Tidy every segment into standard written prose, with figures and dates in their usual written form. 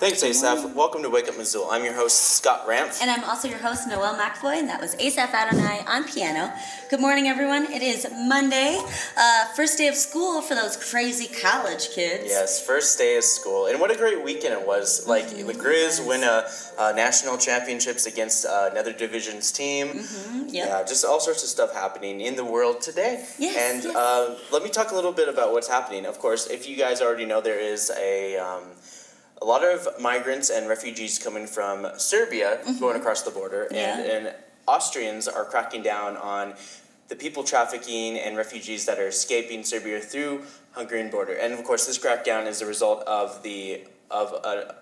Thanks, Asaph. Welcome to Wake Up Missoula. I'm your host, Scott Ramp. And I'm also your host, Noelle McFoy, and that was Asaph Adonai on piano. Good morning, everyone. It is Monday, first day of school for those crazy college kids. Yes, first day of school. And what a great weekend it was. The Grizz win national championships against another division's team. Yeah, just all sorts of stuff happening in the world today. Yes, and let me talk a little bit about what's happening. Of course, if you guys already know, there is a lot of migrants and refugees coming from Serbia going across the border, and Austrians are cracking down on the people trafficking and refugees that are escaping Serbia through Hungarian border. And of course, this crackdown is a result of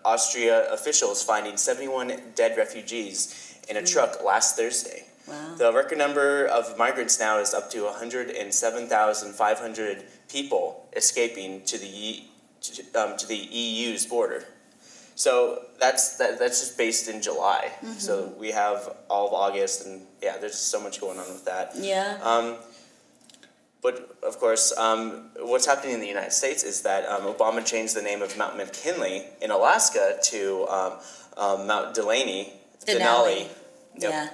Austria officials finding 71 dead refugees in a truck last Thursday. Wow. The record number of migrants now is up to 107,500 people escaping to the EU's border. So that's just based in July. So we have all of August, and yeah, there's so much going on with that. Yeah. But of course, what's happening in the United States is that Obama changed the name of Mount McKinley in Alaska to Mount Denali. Yep. Yeah.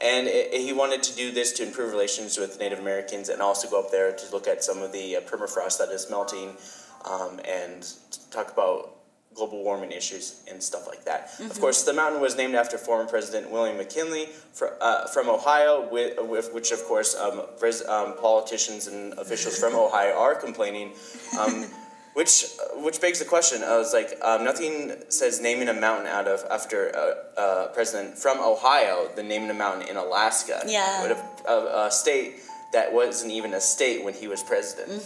And he wanted to do this to improve relations with Native Americans and also go up there to look at some of the permafrost that is melting and talk about global warming issues and stuff like that. Of course, the mountain was named after former President William McKinley from Ohio, which of course politicians and officials from Ohio are complaining, which begs the question. I was like, nothing says naming a mountain after a president from Ohio than naming a mountain in Alaska. Yeah. A state that wasn't even a state when he was president.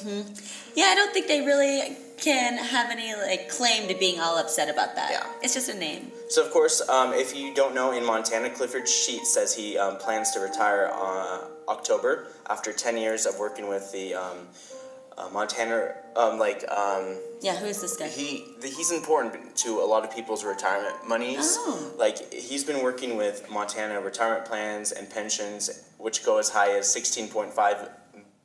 Yeah, I don't think they really can have any claim to being all upset about that. Yeah. It's just a name. So of course, if you don't know, in Montana, Clifford Sheets says he plans to retire October after 10 years of working with the Montana, yeah, who's this guy? He's important to a lot of people's retirement monies. Oh. Like, he's been working with Montana retirement plans and pensions, which go as high as $16.5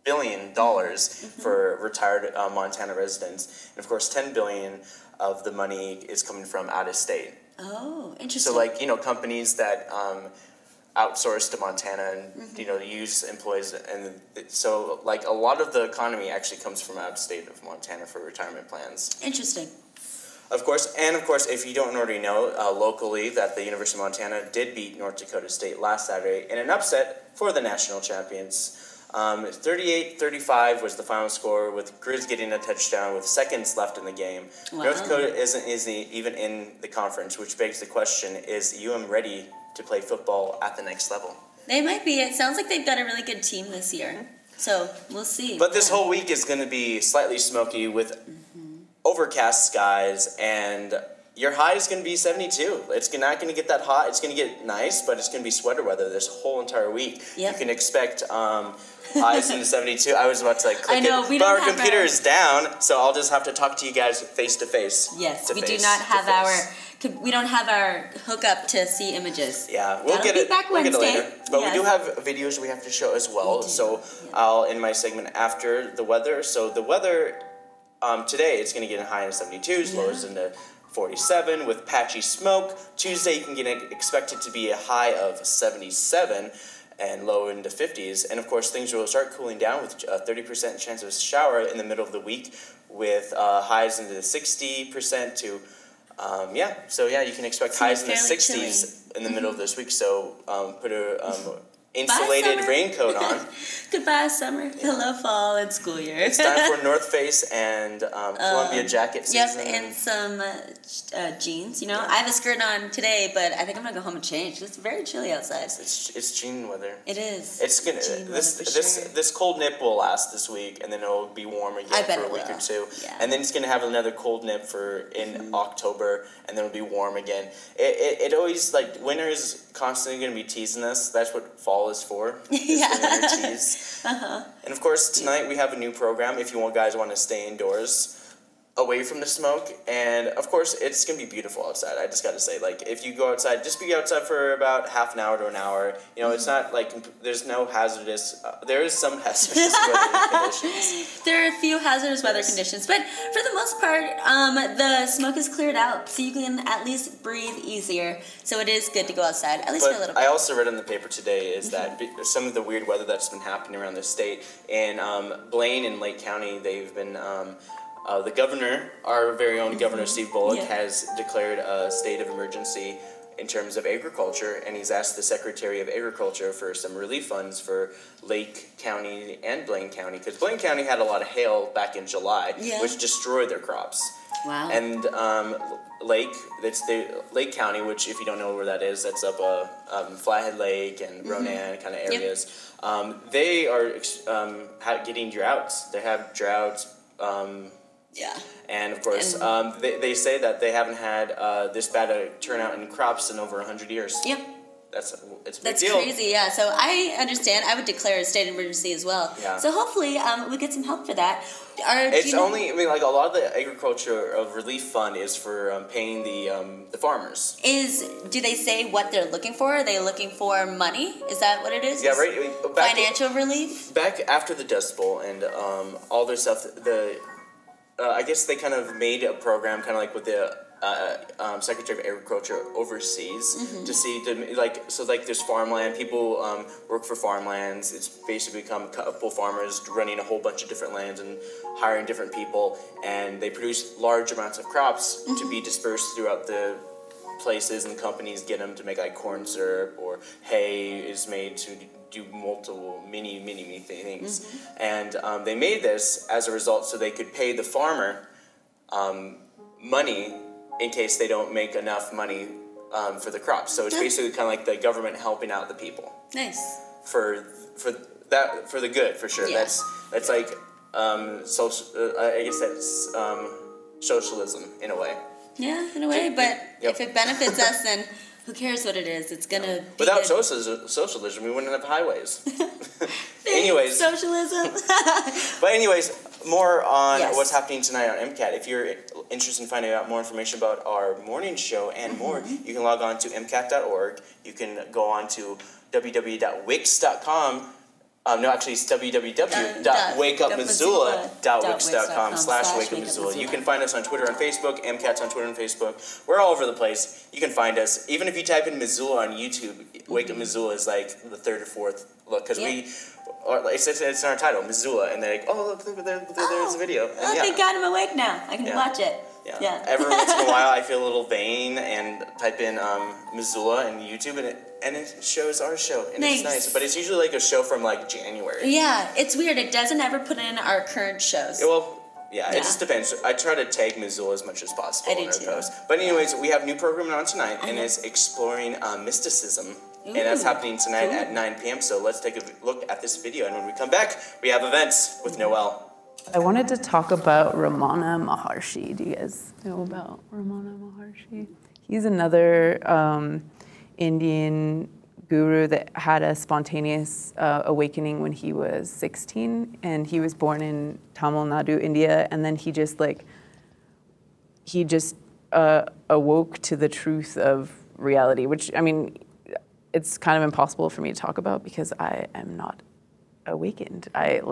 billion for retired Montana residents. And of course, $10 billion of the money is coming from out of state. Oh, interesting. So companies that outsource to Montana and use employees, and so a lot of the economy actually comes from out of state of Montana for retirement plans. Interesting. Of course, if you don't already know, locally that the University of Montana did beat North Dakota State last Saturday in an upset for the national champions. 38-35 was the final score, with Grizz getting a touchdown with seconds left in the game. Wow. North Dakota isn't even in the conference, which begs the question, is UM ready to play football at the next level? They might be. It sounds like they've got a really good team this year. So we'll see. But this whole week is going to be slightly smoky with overcast skies, and your high is going to be 72. It's not going to get that hot. It's going to get nice, but it's going to be sweater weather this whole entire week. Yep. You can expect highs into 72. I was about to click I know, it, but our computer is down, so I'll just have to talk to you guys face to face. Yes, we do not have we don't have our hookup to see images. Yeah, we'll get it back Wednesday. We'll get it later. But we do have videos we have to show as well. So I'll end my segment after the weather. So the weather today, it's going to get a high in 72s, lows into 47 with patchy smoke. Tuesday, you can expect it to be a high of 77 and low into 50s. And of course, things will start cooling down with a 30% chance of a shower in the middle of the week, with highs into the 60% to So you can expect highs in the 60s in the middle of this week. So put a insulated raincoat on. Goodbye, summer. Hello, fall and school year. It's time for North Face and Columbia jacket season. Yep, and some jeans. I have a skirt on today, but I think I'm gonna go home and change. It's very chilly outside. It's jean weather. It is. It's gonna this cold nip will last this week, and then it'll be warm again for a week or two. Yeah. And then it's gonna have another cold nip in October, and then it'll be warm again. It always, winter is constantly gonna be teasing us. That's what fall is for. Winter tease. And of course, tonight we have a new program. If you guys want to stay indoors, away from the smoke, and of course it's gonna be beautiful outside. I just gotta say, like, if you go outside, just be outside for about half an hour to an hour. You know, it's not like there's no hazardous. There is some hazardous weather conditions. There are a few hazardous weather conditions, but for the most part, the smoke is cleared out, so you can at least breathe easier. So it is good to go outside, at least for a little bit. I also read in the paper today is that some of the weird weather that's been happening around the state in Blaine and Lake County, they've been. The governor, our very own Governor Steve Bullock, has declared a state of emergency in terms of agriculture, and he's asked the Secretary of Agriculture for some relief funds for Lake County and Blaine County, because Blaine County had a lot of hail back in July, which destroyed their crops. Wow. And Lake County, which if you don't know where that is, that's up Flathead Lake and Ronan kind of areas. They are getting droughts. They have droughts. And of course, they say that they haven't had this bad a turnout in crops in over 100 years. Yep. It's a big deal. That's crazy, yeah. So I understand. I would declare a state of emergency as well. Yeah. So hopefully we get some help for that. Like a lot of the agriculture of relief fund is for paying the farmers. Do they say what they're looking for? Are they looking for money? Is that what it is? Yeah, right. Financial relief? Back after the Dust Bowl and all their stuff, I guess they kind of made a program kind of like with the Secretary of Agriculture overseas to see, there's farmland, people work for farmlands. It's basically become a couple farmers running a whole bunch of different lands and hiring different people, and they produce large amounts of crops to be dispersed throughout the places, and companies get them to make like corn syrup, or hay is made to do multiple many things. And they made this as a result so they could pay the farmer money in case they don't make enough money for the crops. So it's basically kind of like the government helping out the people. Nice. For the good, for sure. Yeah. That's like social. I guess that's socialism in a way. Yeah, in a way. But if it benefits us, then who cares what it is? It's gonna be without socialism, we wouldn't have highways. Anyways, socialism. But anyways, more on what's happening tonight on MCAT. If you're interested in finding out more information about our morning show and more, you can log on to mcat.org. You can go on to www.wix.com. No, actually, it's www.wakeupmissoula.wix.com/wakeupmissoula. You can find us on Twitter and Facebook. MCAT's on Twitter and Facebook. We're all over the place. You can find us. Even if you type in Missoula on YouTube, Wake Up Missoula is like the third or fourth look. Because it's in our title, Missoula. And they're like, oh, look there's a video. And thank God I'm awake now. I can watch it. Yeah. Every once in a while, I feel a little vain and type in Missoula in YouTube, and it shows our show, and it's nice. But it's usually like a show from like January. Yeah, it's weird. It doesn't ever put in our current shows. It just depends. I try to tag Missoula as much as possible in our posts. But anyways, we have new programming on tonight, and it's exploring mysticism. And that's happening tonight at 9 p.m. So let's take a look at this video, and when we come back, we have events with Noelle. I wanted to talk about Ramana Maharshi. Do you guys know about Ramana Maharshi? He's another Indian guru that had a spontaneous awakening when he was 16, and he was born in Tamil Nadu, India, and then he just awoke to the truth of reality, which, I mean, it's kind of impossible for me to talk about because I am not awakened. I'm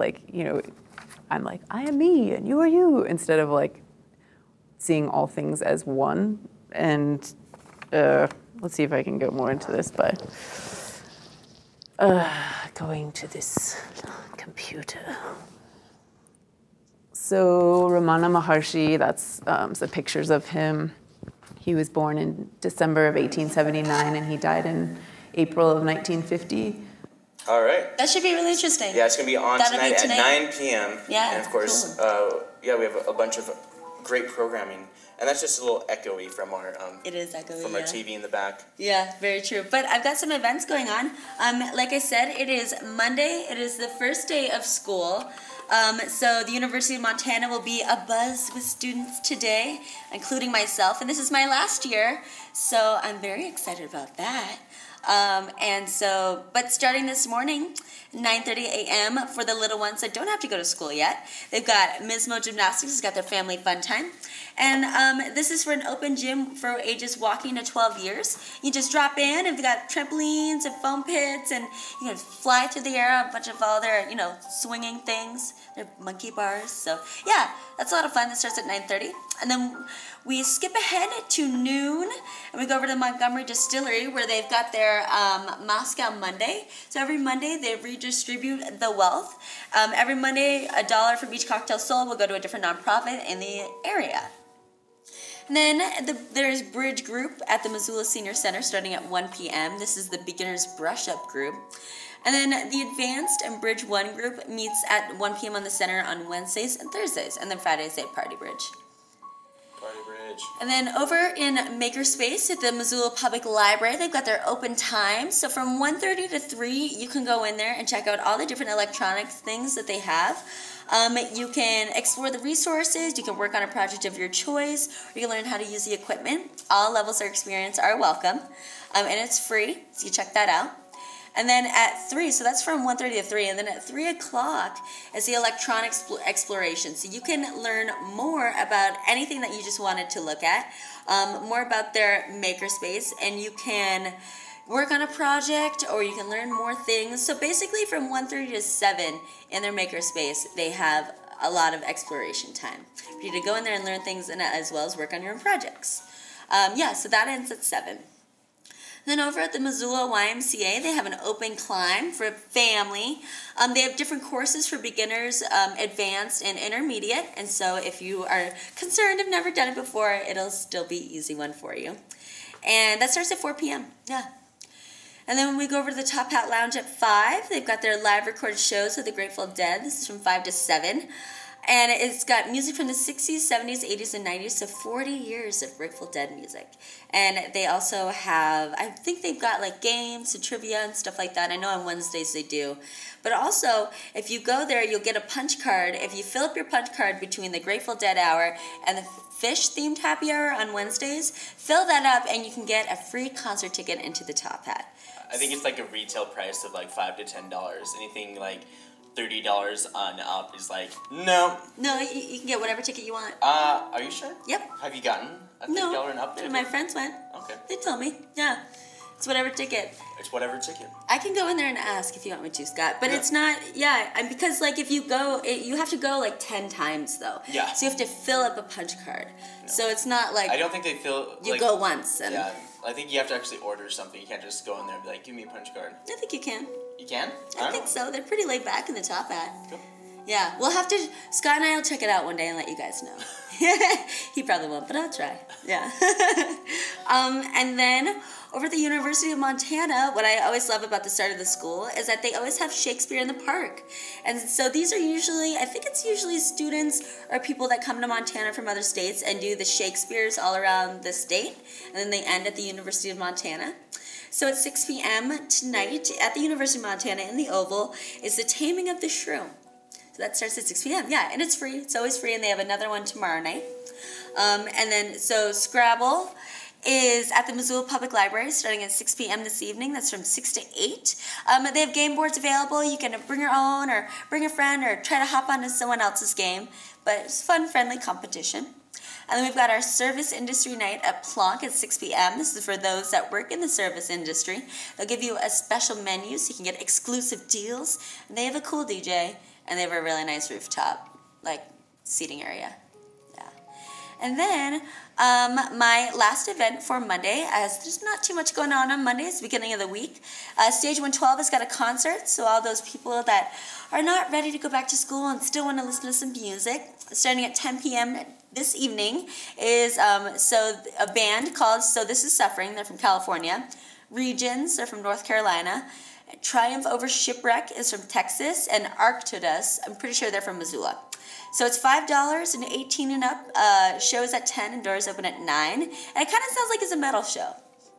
like, I am me and you are you, instead of like seeing all things as one. And let's see if I can go more into this by going to this computer. So Ramana Maharshi, that's the pictures of him. He was born in December of 1879 and he died in April of 1950. All right. That should be really interesting. Yeah, it's going to be on tonight at 9 p.m. Yeah, and of course, we have a bunch of great programming. And that's just a little echoey from our it is echoey, from our TV in the back. Yeah, very true. But I've got some events going on. Like I said, it is Monday. It is the first day of school. So the University of Montana will be abuzz with students today, including myself. And this is my last year, so I'm very excited about that. But starting this morning, 9:30 a.m. for the little ones that don't have to go to school yet. They've got Ms. Mo Gymnastics has got their family fun time. And this is for an open gym for ages walking to 12 years. You just drop in and they've got trampolines and foam pits and you can fly through the air, a bunch of all their, swinging things, their monkey bars. So yeah, that's a lot of fun. That starts at 9:30. And then we skip ahead to noon and we go over to the Montgomery Distillery where they've got their Moscow Monday. So every Monday they redistribute the wealth. Every Monday, $1 from each cocktail sold will go to a different nonprofit in the area. And then there's Bridge Group at the Missoula Senior Center starting at 1 p.m. This is the Beginner's Brush Up Group. And then the Advanced and Bridge 1 group meets at 1 p.m. on the center on Wednesdays and Thursdays. And then Fridays they have Party Bridge. Party Bridge. And then over in Makerspace at the Missoula Public Library, they've got their open times. So from 1:30 to 3, you can go in there and check out all the different electronic things that they have. You can explore the resources, you can work on a project of your choice, or you can learn how to use the equipment. All levels of experience are welcome, and it's free, so you check that out. And then at 3, so that's from 1:30 to 3, and then at 3 o'clock is the electronic exploration. So you can learn more about anything that you just wanted to look at, more about their makerspace, and you can work on a project or you can learn more things. So basically from 1:30 to 7 in their makerspace, they have a lot of exploration time for you to go in there and learn things and as well as work on your own projects. So that ends at 7. Then over at the Missoula YMCA, they have an open climb for family. They have different courses for beginners, advanced, and intermediate. And so if you are concerned, have never done it before, it'll still be an easy one for you. And that starts at 4 p.m. Yeah. And then when we go over to the Top Hat Lounge at 5, they've got their live recorded shows of the Grateful Dead. This is from 5 to 7. And it's got music from the 60s, 70s, 80s, and 90s, so 40 years of Grateful Dead music. And they also have, I think they've got like games and trivia and stuff like that. I know on Wednesdays they do. But also, if you go there, you'll get a punch card. If you fill up your punch card between the Grateful Dead hour and the fish-themed happy hour on Wednesdays, fill that up and you can get a free concert ticket into the Top Hat. I think it's like a retail price of like $5 to $10. Anything like $30 on up is like, no. No, you can get whatever ticket you want. Are you sure? Yep. Have you gotten a $30 and up ticket? My friends went. Okay. They told me. Yeah. It's whatever ticket. It's whatever ticket. I can go in there and ask if you want me to, Scott. But it's not, because like if you go, you have to go like 10 times though. Yeah. So you have to fill up a punch card. No. So it's not like. I don't think they fill. You go once. And yeah. I think you have to actually order something. You can't just go in there and be like, give me a punch card. I think you can. You can? I think so. They're pretty laid back in the Top Hat. Cool. Yeah, we'll have to, Scott and I will check it out one day and let you guys know. He probably won't, but I'll try. Yeah. And then over at the University of Montana, what I always love about the start of the school is that they always have Shakespeare in the Park. And so these are usually, I think it's usually students or people that come to Montana from other states and do the Shakespeares all around the state. And then they end at the University of Montana. So at 6 p.m. tonight at the University of Montana in the Oval is The Taming of the Shrew. So that starts at 6 p.m. Yeah, and it's free. It's always free, and they have another one tomorrow night. And then, so Scrabble is at the Missoula Public Library starting at 6 p.m. this evening. That's from 6 to 8. They have game boards available. You can bring your own or bring a friend or try to hop onto someone else's game. But it's fun, friendly competition. And then we've got our service industry night at Plonk at 6 p.m. This is for those that work in the service industry. They'll give you a special menu so you can get exclusive deals. And they have a cool DJ, and they have a really nice rooftop, like, seating area. Yeah. And then my last event for Monday, as there's not too much going on Mondays, beginning of the week. Stage 112 has got a concert, so all those people that are not ready to go back to school and still want to listen to some music, starting at 10 p.m. this evening is a band called So This Is Suffering. They're from California. Regions, they're from North Carolina. Triumph Over Shipwreck is from Texas. And Arcturus, I'm pretty sure they're from Missoula. So it's $5 and 18 and up. Shows at 10 and doors open at 9. And it kind of sounds like it's a metal show.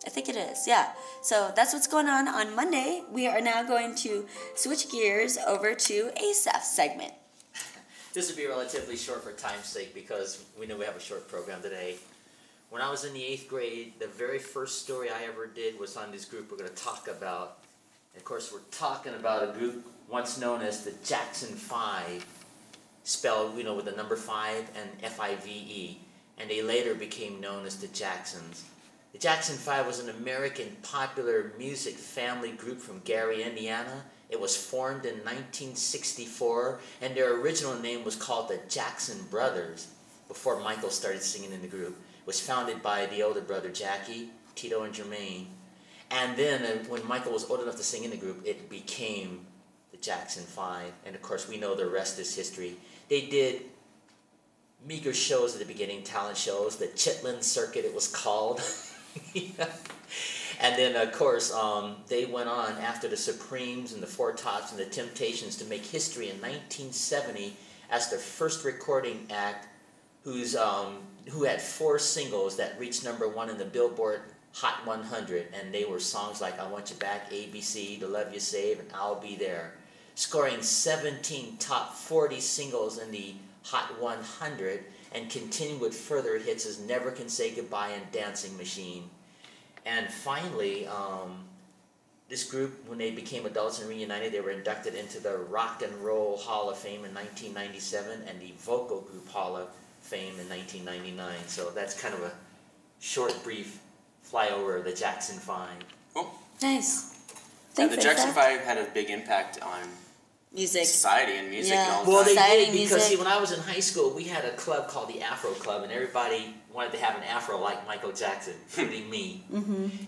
I think it is, yeah. So that's what's going on Monday. We are now going to switch gears over to Asaph's segment. This would be relatively short for time's sake because we know we have a short program today. when I was in the 8th grade, the very first story I ever did was on this group we're going to talk about. And of course, we're talking about a group once known as the Jackson 5, spelled, you know, with the number 5 and F-I-V-E. And they later became known as the Jacksons. The Jackson 5 was an American popular music family group from Gary, Indiana. It was formed in 1964, and their original name was called the Jackson Brothers, before Michael started singing in the group. It was founded by the older brother Jackie, Tito, and Jermaine. And then when Michael was old enough to sing in the group, it became the Jackson 5. And of course, we know the rest is history. They did meager shows at the beginning, talent shows, the Chitlin Circuit it was called. And then, of course, they went on after the Supremes and the Four Tops and the Temptations to make history in 1970 as the first recording act who had 4 singles that reached #1 in the Billboard Hot 100. And they were songs like I Want You Back, ABC, The Love You Save, and I'll Be There. Scoring 17 top 40 singles in the Hot 100 and continuing with further hits as Never Can Say Goodbye and Dancing Machine. And finally, this group, when they became adults and reunited, they were inducted into the Rock and Roll Hall of Fame in 1997 and the Vocal Group Hall of Fame in 1999. So that's kind of a short, brief flyover of the Jackson 5. Cool. Nice. And Thanks, the Jackson Asa. 5 had a big impact on Music. society and music Yeah. and all Well, that. they Society, did because, music. see, when I was in high school, we had a club called the Afro Club, and everybody wanted to have an afro like Michael Jackson, including me.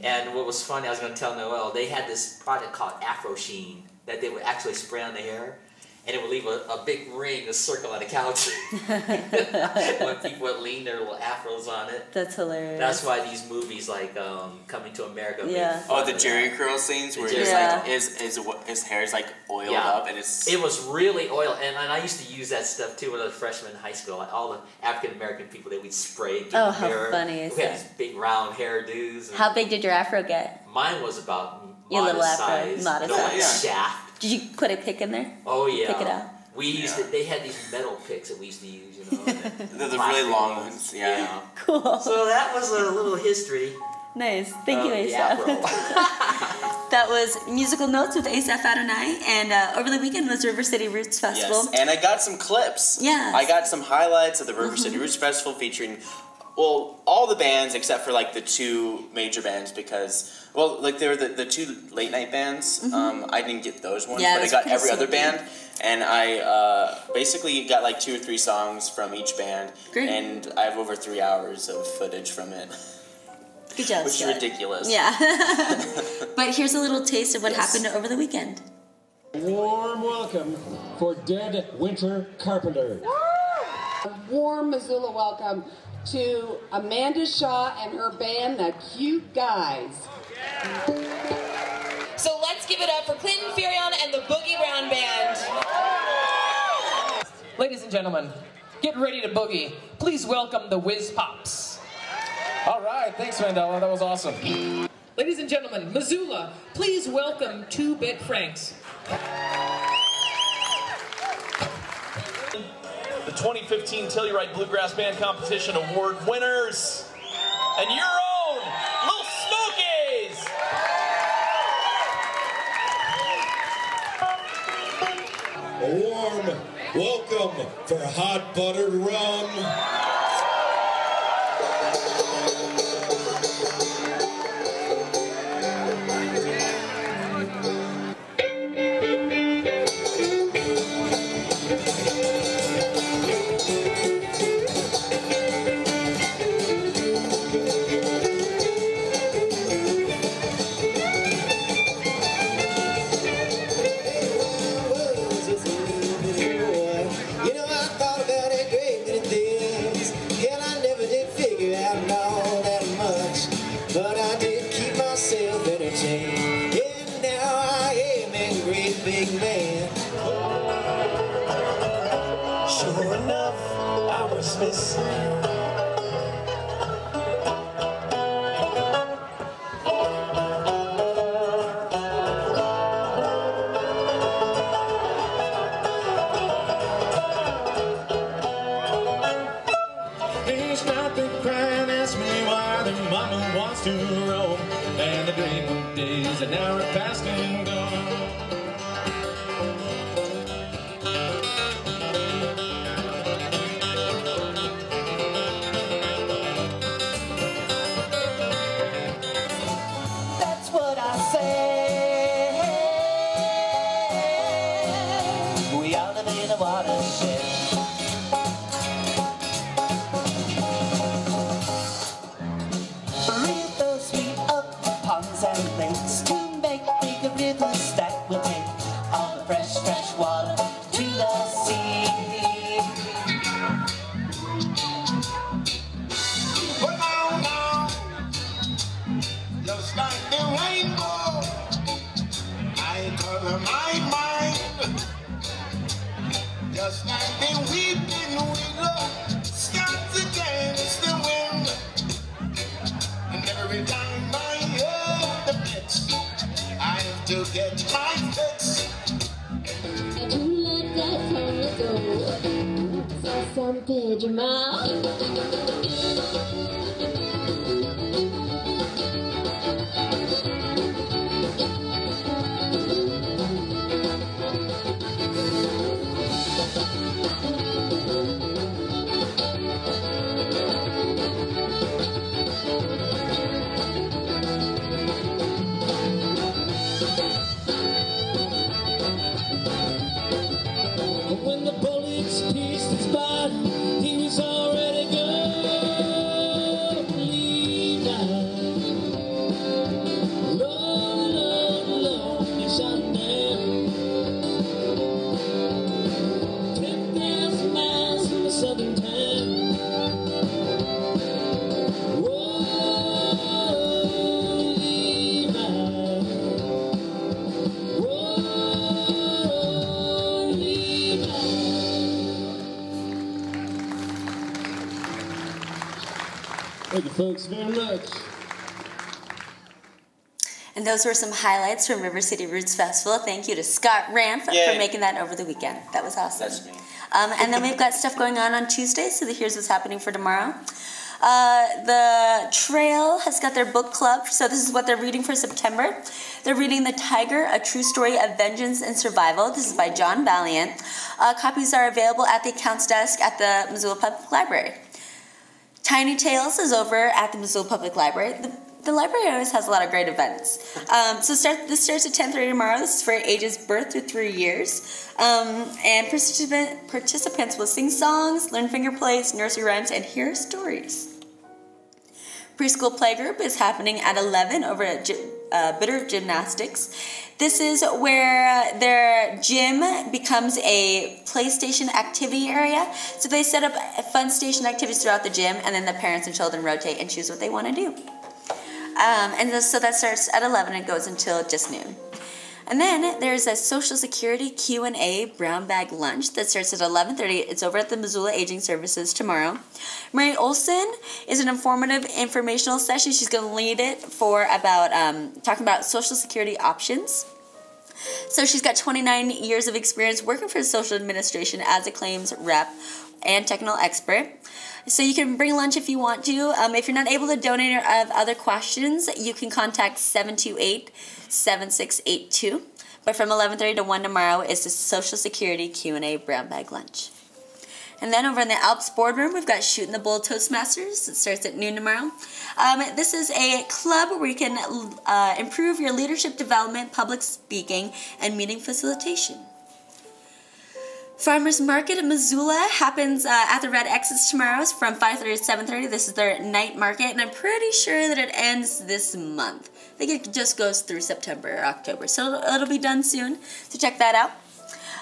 And what was funny, I was going to tell Noelle, they had this product called Afro Sheen that they would actually spray on the hair, and it would leave a big ring, a circle on the couch. When people would lean their little afros on it. That's hilarious. That's why these movies like Coming to America made Yeah. fun Oh, the of Jerry that. curl scenes where The he's Jerry- like his hair is like oiled Yeah. up and it's It was really oil, and I used to use that stuff too when I was a freshman in high school. Like all the African American people, they would spray it. Oh, how funny is We had that? these big round hairdos. And How big did your afro get? mine was about Your little modest afro, size. modest no, like size. shaft. Did you put a pick in there? Oh yeah. Pick it out. We used to. They had these metal picks that we used to use, you know. the really long ones. Yeah. Cool. So that was a little history. Nice. Thank you, of the Asaph. afro. That was Musical Notes with Asaph Adonai, and over the weekend was River City Roots Festival. Yes, and I got some clips. Yes. I got some highlights of the River City Roots Festival featuring, well, all the bands except for like the 2 major bands because, well, like they were the 2 late night bands. I didn't get those ones, Yeah, but I that's got pretty every other sweet. band, and I basically got like 2 or 3 songs from each band, Great. and I have over 3 hours of footage from it, Good job, which is Scott. ridiculous. Yeah. But here's a little taste of what Yes. happened over the weekend. Warm welcome for Dead Winter Carpenter. A warm Missoula welcome to Amanda Shaw and her band, The Cute Guys. So let's give it up for Clinton Furion and the Boogie Brown Band. Ladies and gentlemen, get ready to boogie. Please welcome the Whiz Pops. All right, thanks, Mandela. That was awesome. Ladies and gentlemen, Missoula, please welcome 2-Bit Franks. The 2015 Telluride Bluegrass Band Competition Award winners, and your own Little Smokies! A warm welcome for Hot Buttered Rum. You know, I thought about a great many things, and I never did figure out all that much, but I did keep myself entertained, and now I am a great big man. Sure enough, I was missing. Please stop the crying, ask me why roam, and the great days that now are past and gone. That's what I say. We all live in a watershed. Rivers sweep up ponds and lakes to make bigger rivers that will take all the fresh water to the sea. Well, now, just like the rainbow, I color my mind. Just like the weeping willow starts to dance the wind. And every time I hear the pitch, I have to get my fix. And you let that tongue go. So some did your mouth. When the bullets pierced his body, he was already gone. Leave out. Lord, Lord, Lord, he shot him down. 10,000 miles from a southern town. Whoa, leave out. Whoa, leave out. Thank you folks very much. And those were some highlights from River City Roots Festival. Thank you to Scott Ramp for Yay. making that over the weekend. That was awesome. That's me. And then we've got stuff going on Tuesday, so here's what's happening for tomorrow. The Trail has got their book club, so this is what they're reading for September. They're reading The Tiger, A True Story of Vengeance and Survival. This is by John Valiant. Copies are available at the accounts desk at the Missoula Public Library. Tiny Tales is over at the Missoula Public Library. The library always has a lot of great events. This starts at 10:30 tomorrow. This is for ages birth through 3 years. And participants will sing songs, learn finger plays, nursery rhymes, and hear stories. Preschool playgroup is happening at 11 over at Bitter Gymnastics. This is where their gym becomes a PlayStation activity area. So they set up fun station activities throughout the gym, and then the parents and children rotate and choose what they want to do. So that starts at 11 and goes until just noon. And then there's a Social Security Q&A brown bag lunch that starts at 11:30. It's over at the Missoula Aging Services tomorrow. Mary Olson is an informative informational session. She's going to lead it for about talking about Social Security options. So she's got 29 years of experience working for the Social Administration as a claims rep and technical expert. So you can bring lunch if you want to. If you're not able to donate or have other questions, you can contact 728-7682. But from 11:30 to 1 tomorrow is the Social Security Q&A brown bag lunch. And then over in the Alps boardroom, we've got Shooting the Bull Toastmasters. It starts at noon tomorrow. This is a club where you can improve your leadership development, public speaking, and meeting facilitation. Farmers Market in Missoula happens at the Red X's tomorrow from 5:30 to 7:30. This is their night market, and I'm pretty sure that it ends this month. I think it just goes through September or October, so it'll be done soon, so check that out.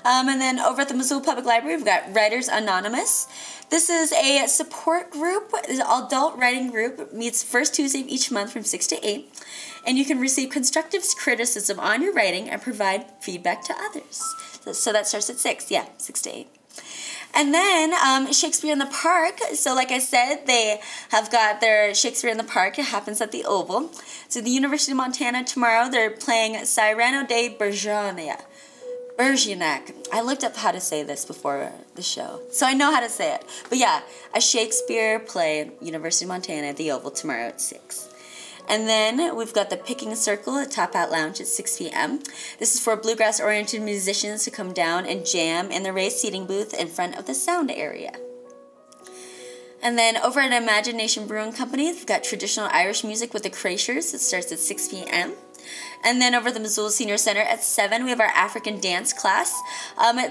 And then over at the Missoula Public Library, we've got Writers Anonymous. This is a support group. It's an adult writing group. It meets first Tuesday of each month from 6 to 8. And you can receive constructive criticism on your writing and provide feedback to others. So that starts at 6. Yeah, 6 to 8. And then Shakespeare in the Park. So like I said, they have got their Shakespeare in the Park. It happens at the Oval. So the University of Montana tomorrow, they're playing Cyrano de Bergerac. I looked up how to say this before the show, so I know how to say it. But yeah, a Shakespeare play at University of Montana at the Oval tomorrow at 6. And then we've got the Picking Circle at Top Hat Lounge at 6 p.m. This is for bluegrass-oriented musicians to come down and jam in the raised seating booth in front of the sound area. And then over at Imagination Brewing Company, we've got traditional Irish music with the Crashers. It starts at 6 p.m. And then over at the Missoula Senior Center at 7, we have our African dance class.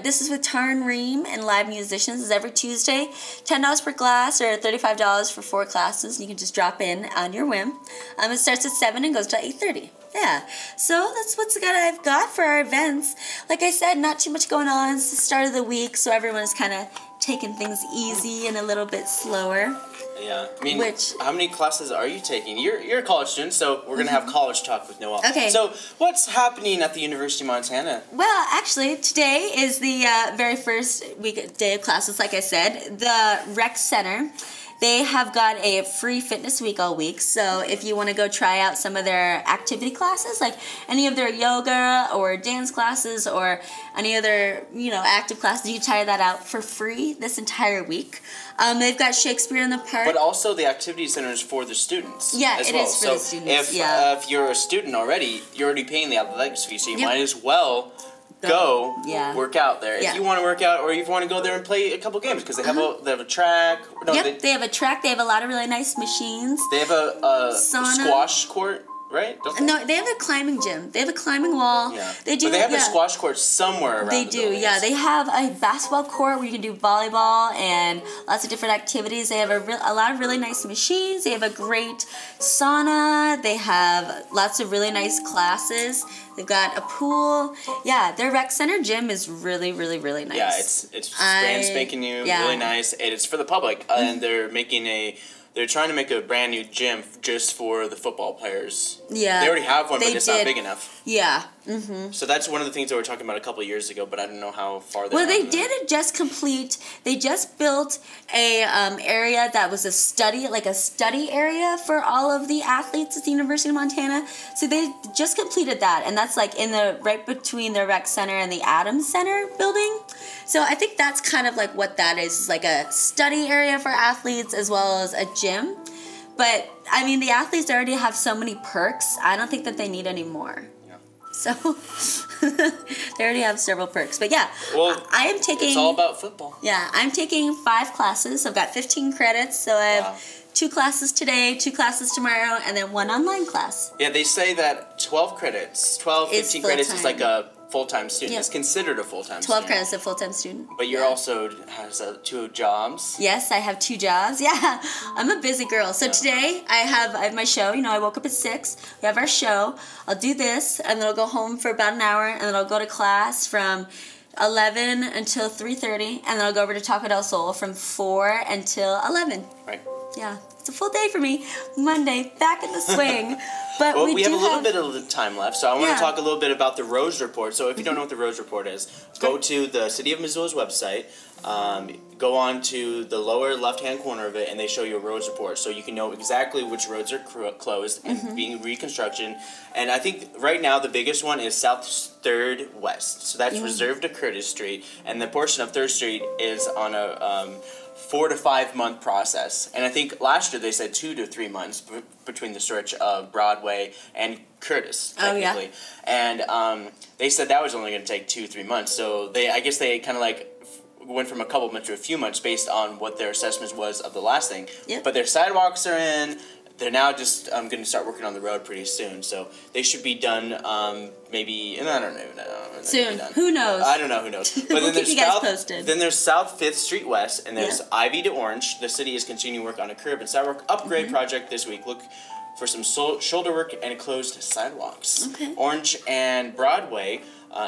This is with Tarn Ream and live musicians. It's every Tuesday. $10 per class or $35 for 4 classes. You can just drop in on your whim. It starts at 7 and goes to 8:30. Yeah, so that's what I've got for our events. Like I said, not too much going on. It's the start of the week, so everyone's kind of taking things easy and a little bit slower. Yeah, I mean, how many classes are you taking? You're a college student, so we're going to have college talk with Noelle. Okay. So what's happening at the University of Montana? Well, actually, today is the very first day of classes, like I said. The rec center, they have got a free fitness week all week, so if you want to go try out some of their activity classes, like any of their yoga or dance classes or any other, active classes, you can try that out for free this entire week. They've got Shakespeare in the Park. But also the activity center is for the students. Yeah, as it well. is for the students. If you're a student already, you're already paying the athletics fee, so you might as well go work out there. If you want to work out, or if you want to go there and play a couple games, because they have a track. No, they have a track. They have a lot of really nice machines. They have a squash court. Right? Don't they? No, they have a climbing gym. They have a climbing wall. Yeah. They do. But they have a squash court somewhere around. They do. Yeah, they have a basketball court where you can do volleyball and lots of different activities. They have a lot of really nice machines. They have a great sauna. They have lots of really nice classes. They've got a pool. Yeah, their rec center gym is really, really, really nice. Yeah, it's brand spanking new, really nice, and it's for the public. And they're trying to make a brand new gym just for the football players. Yeah. They already have one, but it's not big enough. Yeah. Mm-hmm. So that's one of the things that we were talking about a couple of years ago, but I don't know how far they Well, they just built a area that was a study area for all of the athletes at the University of Montana. So they just completed that, and that's like right between the rec center and the Adams Center building. So I think that's kind of like what that is like a study area for athletes as well as a gym. But I mean, the athletes already have so many perks. I don't think that they need any more. So they already have several perks. But yeah, I am taking... It's all about football. Yeah, I'm taking 5 classes. I've got 15 credits, so I have 2 classes today, 2 classes tomorrow, and then 1 online class. Yeah, they say that 15 credits is like a full-time student. It's considered a full-time student. 12 credits a full-time student. But you're also has 2 jobs. Yes, I have 2 jobs. Yeah, I'm a busy girl. So today I have my show. I woke up at 6. We have our show. I'll do this, and then I'll go home for about an hour, and then I'll go to class from 11 until 3:30, and then I'll go over to Taco del Sol from 4 until 11. Right. Yeah, it's a full day for me. Monday, back in the swing. But we have a little bit of time left, so I want to talk a little bit about the Rose Report. So if you don't know what the Rose Report is, go to the City of Missoula's website, go on to the lower left-hand corner of it, and they show you a Rose Report. So you can know exactly which roads are closed and being reconstruction. And I think right now the biggest one is South 3rd West. So that's reserved to Curtis Street, and the portion of 3rd Street is on a 4 to 5 month process. And I think last year they said 2 to 3 months between the stretch of Broadway and Curtis, technically. And they said that was only going to take 2-3 months. So I guess they kind of like went from a couple months to a few months based on what their assessment was of the last thing. Yep. But their sidewalks are in. They're now just going to start working on the road pretty soon. So they should be done maybe, and I don't know. Soon. Who knows? I don't know. Who knows? But we'll keep you guys posted. Then there's South 5th Street West, and there's Ivy to Orange. The city is continuing work on a curb and sidewalk upgrade project this week. Look for some shoulder work and closed sidewalks. Okay. Orange and Broadway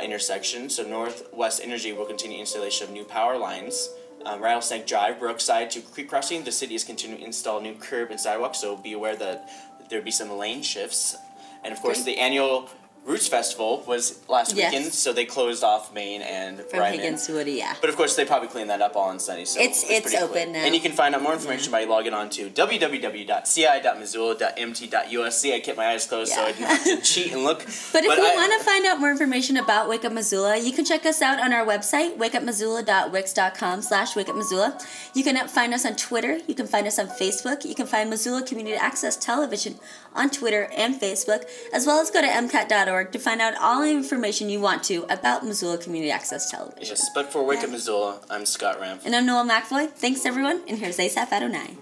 intersection, so Northwest Energy will continue installation of new power lines. Rattlesnake Drive, Brookside to Creek Crossing, the city is continuing to install new curb and sidewalks, so be aware that there'll be some lane shifts. And of course, the annual Roots Festival was last weekend, so they closed off Main and From Ryman. Higgins to Woody, yeah. But of course, they probably cleaned that up all on Sunday, so it's pretty open quick. now. And you can find out more information by logging on to www.ci.missoula.mt.usc. I kept my eyes closed so I didn't have to cheat and look. But if you want to find out more information about Wake Up Missoula, you can check us out on our website, wakeupmissoula.wix.com/wakeupmissoula. You can find us on Twitter. You can find us on Facebook. You can find Missoula Community Access Television on Twitter and Facebook, as well as go to MCAT.org to find out all the information you want to about Missoula Community Access Television. Yes, but for Wake Up Missoula, I'm Scott Ramp. And I'm Noelle McFoy. Thanks, everyone, and here's ASAP Adonai.